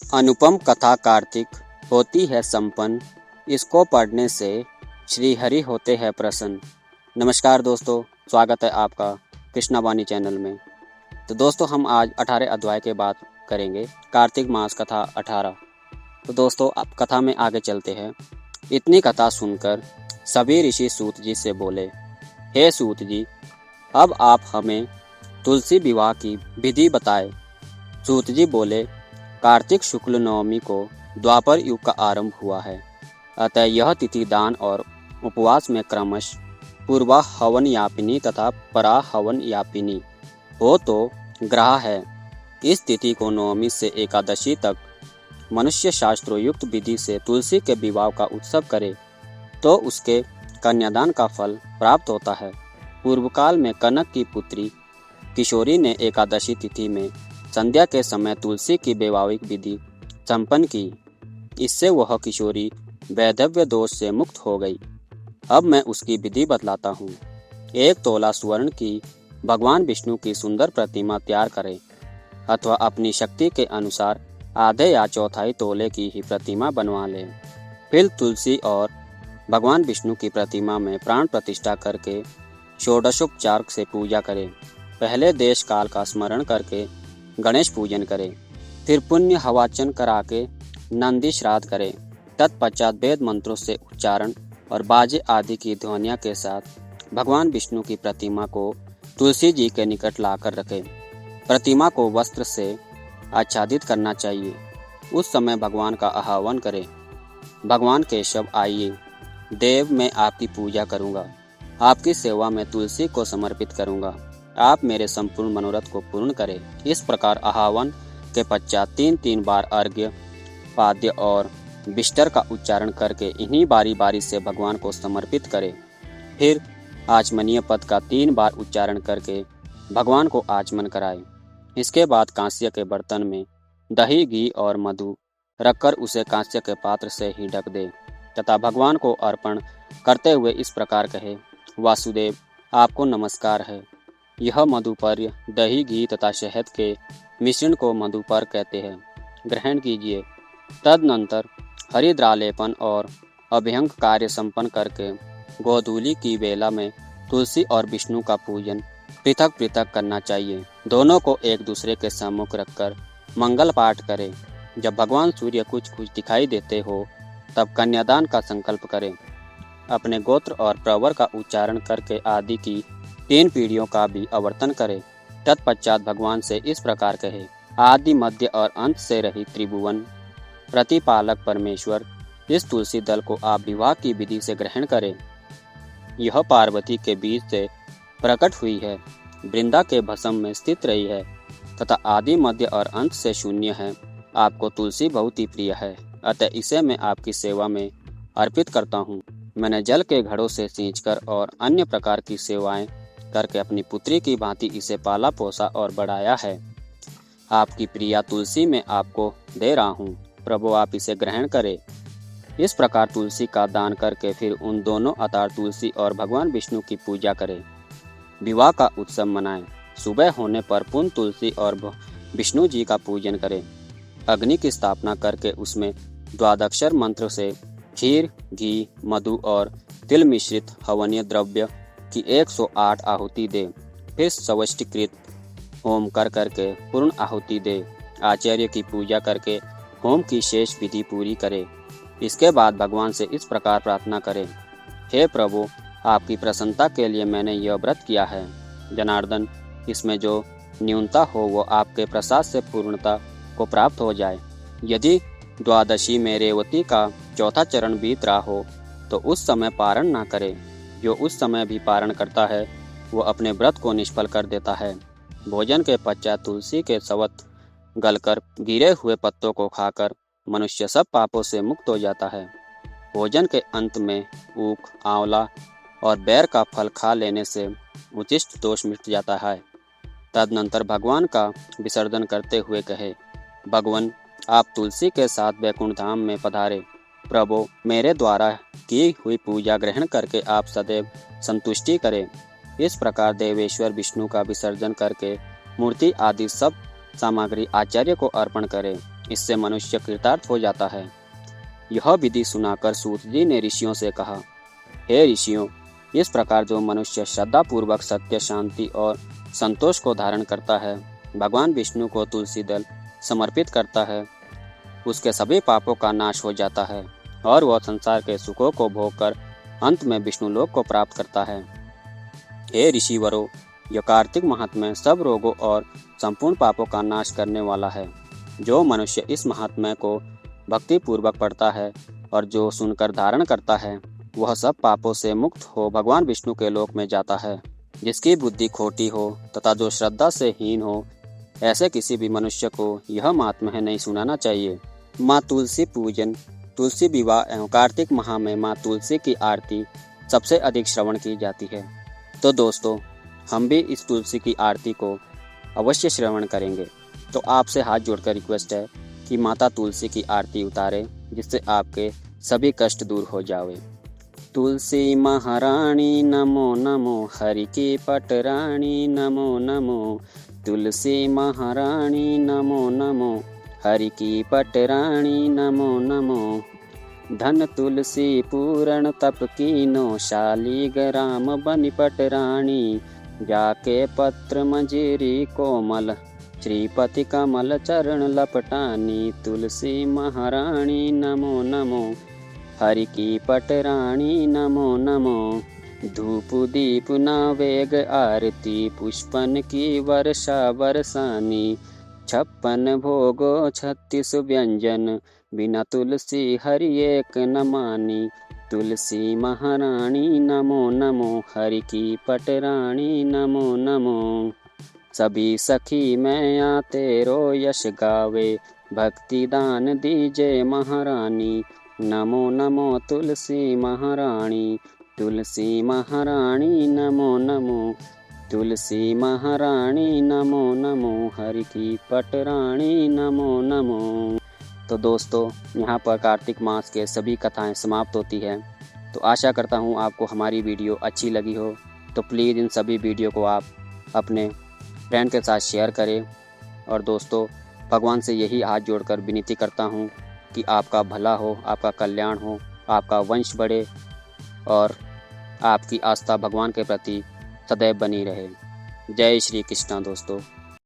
अनुपम कथा कार्तिक होती है संपन्न, इसको पढ़ने से श्री हरि होते हैं प्रसन्न। नमस्कार दोस्तों, स्वागत है आपका कृष्णा वाणी चैनल में। तो दोस्तों, हम आज 18 अध्याय के बात करेंगे, कार्तिक मास कथा 18। तो दोस्तों, आप कथा में आगे चलते हैं। इतनी कथा सुनकर सभी ऋषि सूत जी से बोले, हे सूत जी, अब आप हमें तुलसी विवाह की विधि बताएं। सूत जी बोले, कार्तिक शुक्ल नवमी को द्वापर युग का आरंभ हुआ है, अतः यह तिथि दान और उपवास में क्रमश पूर्वा हवन यापिनी तथा परा हवन यापिनी हो तो ग्रह है। इस तिथि को नवमी से एकादशी तक मनुष्य शास्त्रोयुक्त विधि से तुलसी के विवाह का उत्सव करे तो उसके कन्यादान का फल प्राप्त होता है। पूर्व काल में कनक की पुत्री किशोरी ने एकादशी तिथि में संध्या के समय तुलसी की वैवाहिक विधि संपन्न की। इससे वह किशोरी वैधव्य दोष से मुक्त हो गई। अब मैं उसकी विधि बतलाता हूँ। 1 तोला स्वर्ण की भगवान विष्णु की सुंदर प्रतिमा तैयार करें, अथवा अपनी शक्ति के अनुसार आधे या चौथाई तोले की ही प्रतिमा बनवा लें। फिर तुलसी और भगवान विष्णु की प्रतिमा में प्राण प्रतिष्ठा करके षोडशोपचार से पूजा करें। पहले देश काल का स्मरण करके गणेश पूजन करें, फिर पुण्य हवाचन करा के नंदी श्राद्ध करें। तत्पश्चात वेद मंत्रों से उच्चारण और बाजे आदि की ध्वनिया के साथ भगवान विष्णु की प्रतिमा को तुलसी जी के निकट लाकर रखें। प्रतिमा को वस्त्र से आच्छादित करना चाहिए। उस समय भगवान का आह्वान करें, भगवान केशव आइए, देव मैं आपकी पूजा करूंगा, आपकी सेवा में तुलसी को समर्पित करूंगा, आप मेरे संपूर्ण मनोरथ को पूर्ण करें। इस प्रकार आह्वान के पश्चात 3 बार अर्घ्य, पाद्य और बिस्तर का उच्चारण करके इन्हीं बारी बारी से भगवान को समर्पित करें। फिर आचमनीय पद का 3 बार उच्चारण करके भगवान को आचमन कराएं। इसके बाद कांस्य के बर्तन में दही, घी और मधु रखकर उसे कांस्य के पात्र से ही ढक दे तथा भगवान को अर्पण करते हुए इस प्रकार कहे, वासुदेव, आपको नमस्कार है। यह मधुपर्य दही, घी तथा शहद के मिश्रण को मधुपर कहते हैं, ग्रहण कीजिए। तदनंतर हरिद्रालेपन और अभ्यंग कार्य संपन्न करके गोधूली की बेला में तुलसी और विष्णु का पूजन पृथक पृथक करना चाहिए। दोनों को एक दूसरे के सम्मुख रखकर मंगल पाठ करें। जब भगवान सूर्य कुछ कुछ दिखाई देते हो तब कन्यादान का संकल्प करें। अपने गोत्र और प्रवर का उच्चारण करके आदि की 3 पीढ़ियों का भी आवर्तन करें। तत्पश्चात भगवान से इस प्रकार कहे, आदि, मध्य और अंत से रहित त्रिभुवन प्रतिपालक परमेश्वर, इस तुलसी दल को आप विवाह की विधि से ग्रहण करें। यह पार्वती के बीज से प्रकट हुई है, वृंदा के भस्म में स्थित रही है तथा आदि, मध्य और अंत से शून्य है। आपको तुलसी बहुत ही प्रिय है, अतः इसे मैं आपकी सेवा में अर्पित करता हूँ। मैंने जल के घड़ों से सींचकर और अन्य प्रकार की सेवाएं करके अपनी पुत्री की भांति इसे पाला पोसा और बढ़ाया है। आपकी प्रिया तुलसी मैं आपको दे रहा हूँ, प्रभु आप इसे ग्रहण करें। इस प्रकार तुलसी का दान करके फिर उन दोनों अवतार तुलसी और भगवान विष्णु की पूजा करें। विवाह का उत्सव मनाएं। सुबह होने पर पुनः तुलसी और विष्णु जी का पूजन करें। अग्नि की स्थापना करके उसमें द्वादक्षर मंत्र से खीर, घी, मधु और तिल मिश्रित हवनीय द्रव्य की 108 आहुति दे। फिर सवष्टिकृत होम कर करके पूर्ण आहुति दे। आचार्य की पूजा करके होम की शेष विधि पूरी करे। इसके बाद भगवान से इस प्रकार प्रार्थना करें, हे प्रभु, आपकी प्रसन्नता के लिए मैंने यह व्रत किया है। जनार्दन, इसमें जो न्यूनता हो वो आपके प्रसाद से पूर्णता को प्राप्त हो जाए। यदि द्वादशी में रेवती का चौथा चरण बीत रहा हो तो उस समय पारण ना करे। जो उस समय भी पारण करता है वो अपने व्रत को निष्फल कर देता है। भोजन के पश्चात तुलसी के सवत गलकर गिरे हुए पत्तों को खाकर मनुष्य सब पापों से मुक्त हो जाता है। भोजन के अंत में ऊख, आंवला और बेर का फल खा लेने से उचिष्ट दोष मिट जाता है। तदनंतर भगवान का विसर्जन करते हुए कहे, भगवान, आप तुलसी के साथ वैकुंठ धाम में पधारे। प्रभु, मेरे द्वारा की हुई पूजा ग्रहण करके आप सदैव संतुष्टि करें। इस प्रकार देवेश्वर विष्णु का विसर्जन करके मूर्ति आदि सब सामग्री आचार्य को अर्पण करें इससे मनुष्य कृतार्थ हो जाता है। यह विधि सुनाकर सूत जी ने ऋषियों से कहा, हे ऋषियों, इस प्रकार जो मनुष्य श्रद्धा पूर्वक सत्य, शांति और संतोष को धारण करता है, भगवान विष्णु को तुलसी दल समर्पित करता है, उसके सभी पापों का नाश हो जाता है और वह संसार के सुखों को भोगकर अंत में विष्णु लोक को प्राप्त करता है। हे ऋषिवरों, यह कार्तिक महात्म्य सब रोगों और संपूर्ण पापों का नाश करने वाला है। जो मनुष्य इस महात्म्य को भक्ति पूर्वक पढ़ता है और जो सुनकर धारण करता है, वह सब पापों से मुक्त हो भगवान विष्णु के लोक में जाता है। जिसकी बुद्धि खोटी हो तथा जो श्रद्धा से हीन हो, ऐसे किसी भी मनुष्य को यह महात्म्य नहीं सुनाना चाहिए। माँ तुलसी पूजन, तुलसी विवाह एवं कार्तिक माह में माँ तुलसी की आरती सबसे अधिक श्रवण की जाती है। तो दोस्तों, हम भी इस तुलसी की आरती को अवश्य श्रवण करेंगे। तो आपसे हाथ जोड़कर रिक्वेस्ट है कि माता तुलसी की आरती उतारें, जिससे आपके सभी कष्ट दूर हो जावे। तुलसी महारानी नमो नमो, हरि की पटरानी नमो नमो। तुलसी महारानी नमो नमो, हरि की पटरानी नमो नमो। धन तुलसी पूरण तप कीनो, शालीग्राम बनि पटरानी। जाके पत्र मंजीरी कोमल, श्रीपति कमल चरण लपटानी। तुलसी महारानी नमो नमो, हरि की पटरानी नमो नमो। धूप दीप नावेग आरती, पुष्पन की वर्षा बरसानी। 56 भोगो 36 व्यंजन, बिना तुलसी हरि एक न मानी। तुलसी महारानी नमो नमो, हरि की पटरानी नमो नमो। सभी सखी मैया तेरो यश गावे, भक्ति दान दीजे महारानी। नमो नमो तुलसी महारानी, तुलसी महारानी नमो नमो। तुलसी महारानी नमो नमो, हरि की पटरानी नमो नमो। तो दोस्तों, यहाँ पर कार्तिक मास के सभी कथाएं समाप्त होती हैं। तो आशा करता हूँ आपको हमारी वीडियो अच्छी लगी हो। तो प्लीज़ इन सभी वीडियो को आप अपने फ्रेंड के साथ शेयर करें। और दोस्तों, भगवान से यही हाथ जोड़कर विनती करता हूँ कि आपका भला हो, आपका कल्याण हो, आपका वंश बढ़े और आपकी आस्था भगवान के प्रति सदैव बनी रहे। जय श्री कृष्णा दोस्तों।